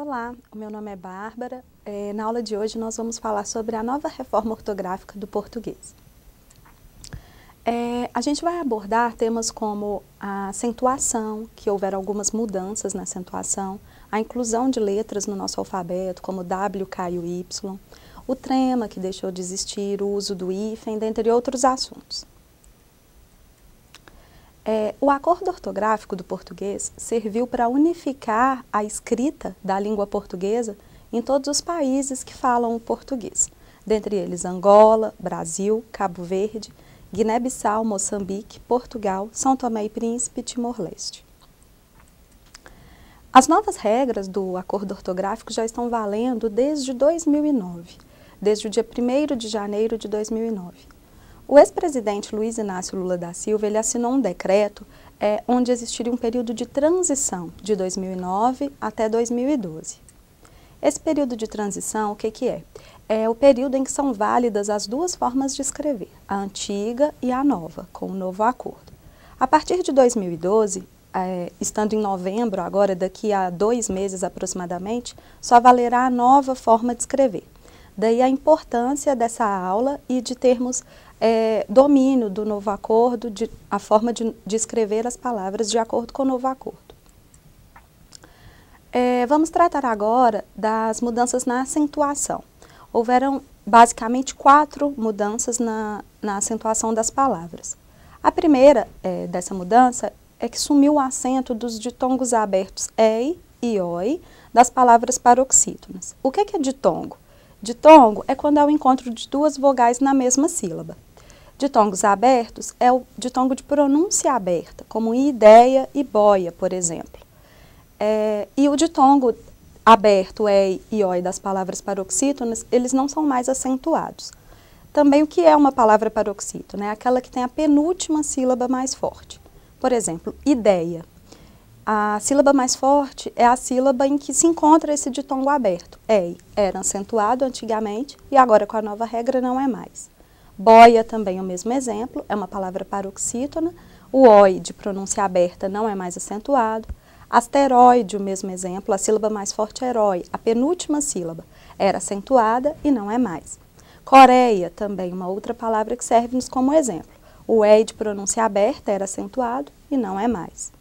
Olá, o meu nome é Bárbara. Na aula de hoje nós vamos falar sobre a nova reforma ortográfica do português. A gente vai abordar temas como a acentuação, que houveram algumas mudanças na acentuação, a inclusão de letras no nosso alfabeto, como W, K e o Y, o trema, que deixou de existir, o uso do hífen, dentre outros assuntos. O acordo ortográfico do português serviu para unificar a escrita da língua portuguesa em todos os países que falam o português, dentre eles Angola, Brasil, Cabo Verde, Guiné-Bissau, Moçambique, Portugal, São Tomé e Príncipe e Timor-Leste. As novas regras do acordo ortográfico já estão valendo desde 2009, desde o dia 1º de janeiro de 2009. O ex-presidente Luiz Inácio Lula da Silva, ele assinou um decreto onde existiria um período de transição de 2009 até 2012. Esse período de transição, o que é? É o período em que são válidas as duas formas de escrever, a antiga e a nova, com o novo acordo. A partir de 2012, estando em novembro, agora daqui a 2 meses aproximadamente, só valerá a nova forma de escrever. Daí a importância dessa aula e de termos domínio do novo acordo, a forma de escrever as palavras de acordo com o novo acordo. Vamos tratar agora das mudanças na acentuação. Houveram basicamente 4 mudanças na acentuação das palavras. A primeira dessa mudança é que sumiu o acento dos ditongos abertos EI e OI das palavras paroxítonas. O que é ditongo? Ditongo é quando há o encontro de 2 vogais na mesma sílaba. Ditongos abertos é o ditongo de pronúncia aberta, como ideia e boia, por exemplo. E o ditongo aberto, EI e OI das palavras paroxítonas, eles não são mais acentuados. Também o que é uma palavra paroxítona? É aquela que tem a penúltima sílaba mais forte. Por exemplo, ideia. A sílaba mais forte é a sílaba em que se encontra esse ditongo aberto. EI era acentuado antigamente e agora com a nova regra não é mais. Boia também é o mesmo exemplo, é uma palavra paroxítona. O OI de pronúncia aberta não é mais acentuado. Asteroide, o mesmo exemplo, a sílaba mais forte é herói. A penúltima sílaba era acentuada e não é mais. Coreia também, uma outra palavra que serve-nos como exemplo. O EI de pronúncia aberta era acentuado e não é mais.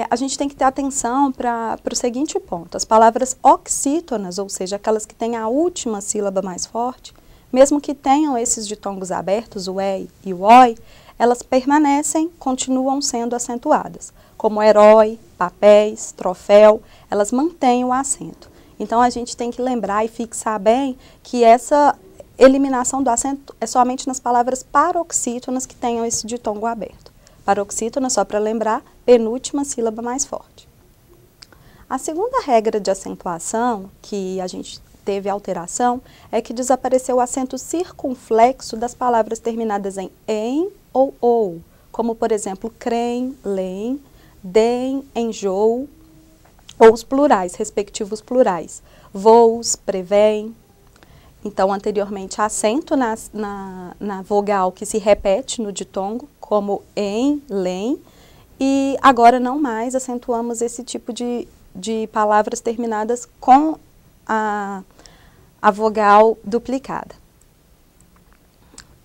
A gente tem que ter atenção para o seguinte ponto. As palavras oxítonas, ou seja, aquelas que têm a última sílaba mais forte, mesmo que tenham esses ditongos abertos, o EI e o OI, elas permanecem, continuam sendo acentuadas, como herói, papéis, troféu, elas mantêm o acento. Então, a gente tem que lembrar e fixar bem que essa eliminação do acento é somente nas palavras paroxítonas que tenham esse ditongo aberto. Paroxítona, só para lembrar, penúltima sílaba mais forte. A segunda regra de acentuação, que a gente teve alteração, é que desapareceu o acento circunflexo das palavras terminadas em ou, como por exemplo, crem, leem, deem, enjoo, ou os plurais, respectivos plurais, voos, prevêem. Então, anteriormente, acento na vogal que se repete no ditongo, como em, leem, e agora não mais acentuamos esse tipo de palavras terminadas com a vogal duplicada.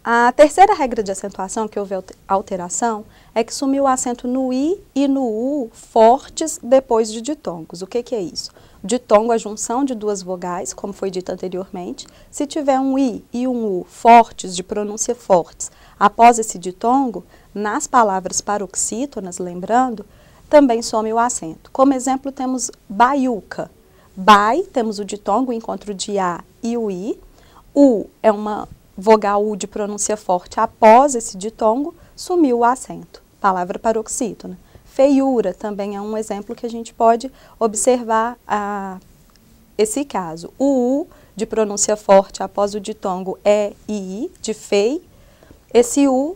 A terceira regra de acentuação que houve alteração é que sumiu o acento no I e no U fortes depois de ditongos. O que é isso? Ditongo é a junção de 2 vogais, como foi dito anteriormente. Se tiver um I e um U fortes, de pronúncia fortes, após esse ditongo, nas palavras paroxítonas, lembrando, também some o acento. Como exemplo, temos baiuca. Bai, temos o ditongo, o encontro de A e o I. U é uma vogal U de pronúncia forte. Após esse ditongo, sumiu o acento. Palavra paroxítona. Feiura também é um exemplo que a gente pode observar esse caso. O U de pronúncia forte após o ditongo E e I, de fei. Esse U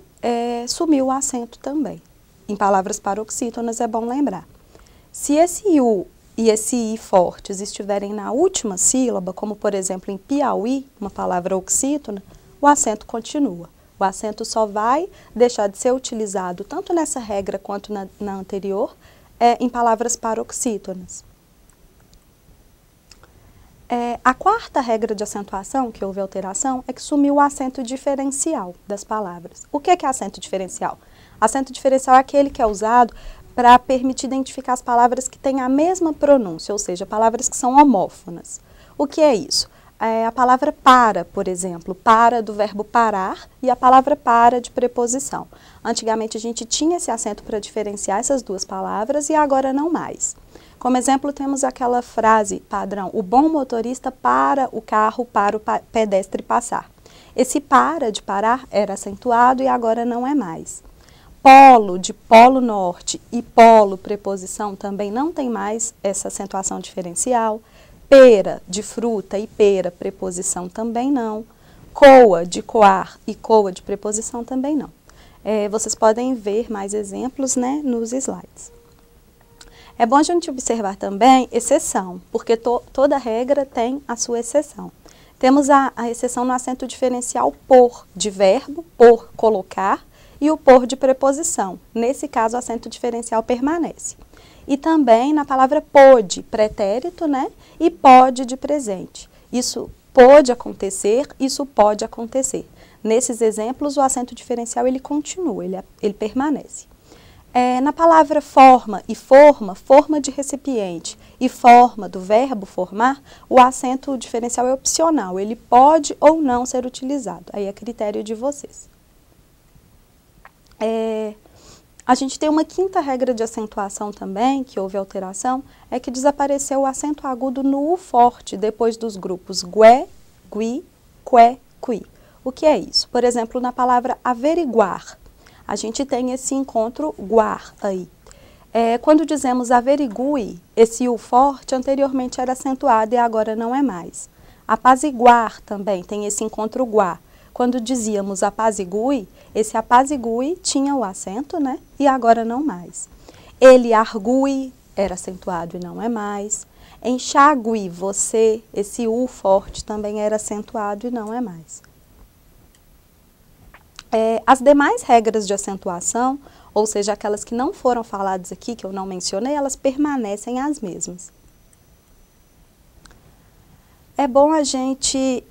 sumiu o acento também. Em palavras paroxítonas é bom lembrar. Se esse U e esse I fortes estiverem na última sílaba, como por exemplo em Piauí, uma palavra oxítona, o acento continua. O acento só vai deixar de ser utilizado tanto nessa regra quanto na anterior em palavras paroxítonas. A quarta regra de acentuação, que houve alteração, é que sumiu o acento diferencial das palavras. O que é acento diferencial? Acento diferencial é aquele que é usado para permitir identificar as palavras que têm a mesma pronúncia, ou seja, palavras que são homófonas. O que é isso? A palavra para, por exemplo, para do verbo parar e a palavra para de preposição. Antigamente a gente tinha esse acento para diferenciar essas duas palavras e agora não mais. Como exemplo, temos aquela frase padrão: o bom motorista para o carro para o pedestre passar. Esse para de parar era acentuado e agora não é mais. Polo, de polo norte, e polo, preposição, também não tem mais essa acentuação diferencial. Pera, de fruta, e pera, preposição, também não. Coa, de coar, e coa, de preposição, também não. Vocês podem ver mais exemplos, né, nos slides. É bom a gente observar também exceção, porque toda regra tem a sua exceção. Temos a exceção no acento diferencial por, de verbo, por colocar, e o por de preposição. Nesse caso, o acento diferencial permanece. E também na palavra pode, pretérito, né? E pode de presente. Isso pode acontecer, isso pode acontecer. Nesses exemplos, o acento diferencial ele continua, ele permanece. Na palavra forma e forma, forma de recipiente e forma do verbo formar, o acento diferencial é opcional, ele pode ou não ser utilizado, aí é critério de vocês. A gente tem uma quinta regra de acentuação também, que houve alteração, é que desapareceu o acento agudo no U forte, depois dos grupos gué, gui, qué, qui. O que é isso? Por exemplo, na palavra averiguar, a gente tem esse encontro guar aí. Quando dizemos averigue, esse U forte anteriormente era acentuado e agora não é mais. Apaziguar também tem esse encontro guá. Quando dizíamos apazigue, esse apazigue tinha o acento, né? E agora não mais. Ele argue era acentuado e não é mais. Enxague, você, esse U forte também era acentuado e não é mais. As demais regras de acentuação, ou seja, aquelas que não foram faladas aqui, que eu não mencionei, elas permanecem as mesmas. É bom a gente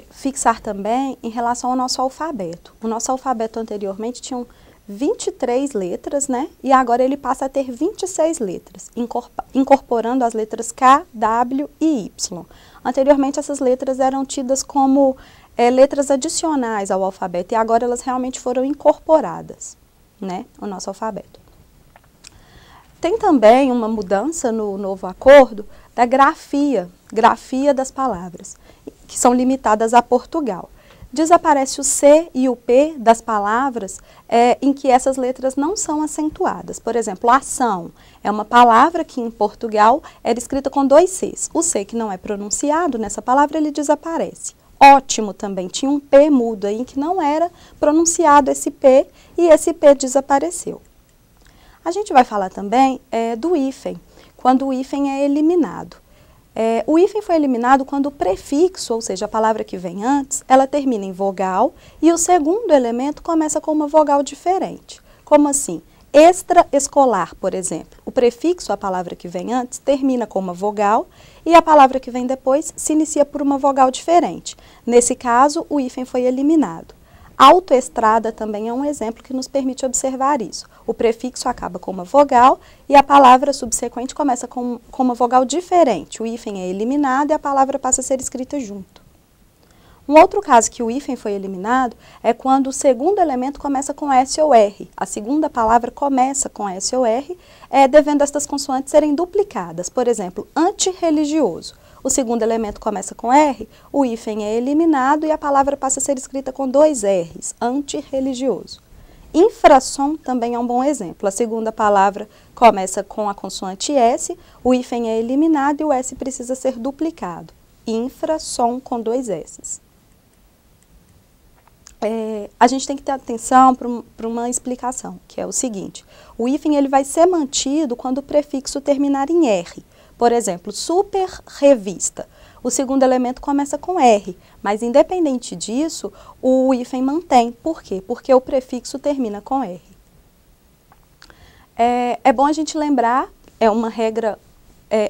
fixar também em relação ao nosso alfabeto. O nosso alfabeto anteriormente tinha 23 letras, né? E agora ele passa a ter 26 letras, incorporando as letras K, W e Y. Anteriormente essas letras eram tidas como letras adicionais ao alfabeto e agora elas realmente foram incorporadas, né? O nosso alfabeto. Tem também uma mudança no novo acordo da grafia das palavras, que são limitadas a Portugal. Desaparece o C e o P das palavras em que essas letras não são acentuadas. Por exemplo, ação é uma palavra que em Portugal era escrita com 2 Cs. O C que não é pronunciado nessa palavra, ele desaparece. Ótimo também, tinha um P mudo aí que não era pronunciado esse P e esse P desapareceu. A gente vai falar também do hífen, quando o hífen é eliminado. O hífen foi eliminado quando o prefixo, ou seja, a palavra que vem antes, ela termina em vogal e o segundo elemento começa com uma vogal diferente. Como assim? Extraescolar, por exemplo. O prefixo, a palavra que vem antes, termina com uma vogal e a palavra que vem depois se inicia por uma vogal diferente. Nesse caso, o hífen foi eliminado. Autoestrada também é um exemplo que nos permite observar isso. O prefixo acaba com uma vogal e a palavra subsequente começa com uma vogal diferente. O hífen é eliminado e a palavra passa a ser escrita junto. Um outro caso que o hífen foi eliminado é quando o segundo elemento começa com S ou R. A segunda palavra começa com S ou R, devendo estas consoantes serem duplicadas. Por exemplo, antirreligioso. O segundo elemento começa com R, o hífen é eliminado e a palavra passa a ser escrita com 2 R's, antirreligioso. Infrassom também é um bom exemplo. A segunda palavra começa com a consoante S, o hífen é eliminado e o S precisa ser duplicado. Infrassom com 2 S's. A gente tem que ter atenção para uma explicação, que é o seguinte. O hífen ele vai ser mantido quando o prefixo terminar em R. Por exemplo, super revista. O segundo elemento começa com R, mas independente disso, o hífen mantém. Por quê? Porque o prefixo termina com R. É bom a gente lembrar, é uma regra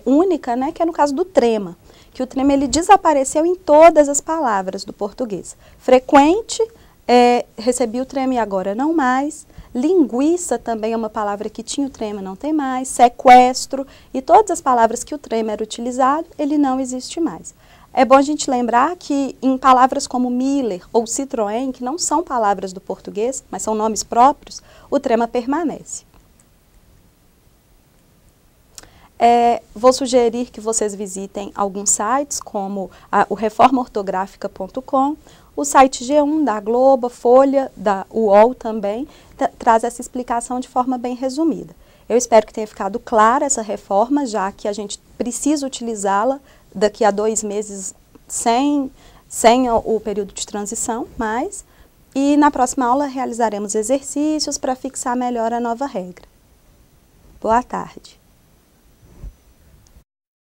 única, né, que é no caso do trema, que o trema ele desapareceu em todas as palavras do português. Frequente, recebi o trema e agora não mais. Linguiça também é uma palavra que tinha o trema, não tem mais. Sequestro e todas as palavras que o trema era utilizado, ele não existe mais. É bom a gente lembrar que em palavras como Miller ou Citroën, que não são palavras do português, mas são nomes próprios, o trema permanece. Vou sugerir que vocês visitem alguns sites, como o reformaortográfica.com, o site G1 da Globo, Folha, da UOL também, traz essa explicação de forma bem resumida. Eu espero que tenha ficado clara essa reforma, já que a gente precisa utilizá-la daqui a 2 meses sem o período de transição, e na próxima aula realizaremos exercícios para fixar melhor a nova regra. Boa tarde.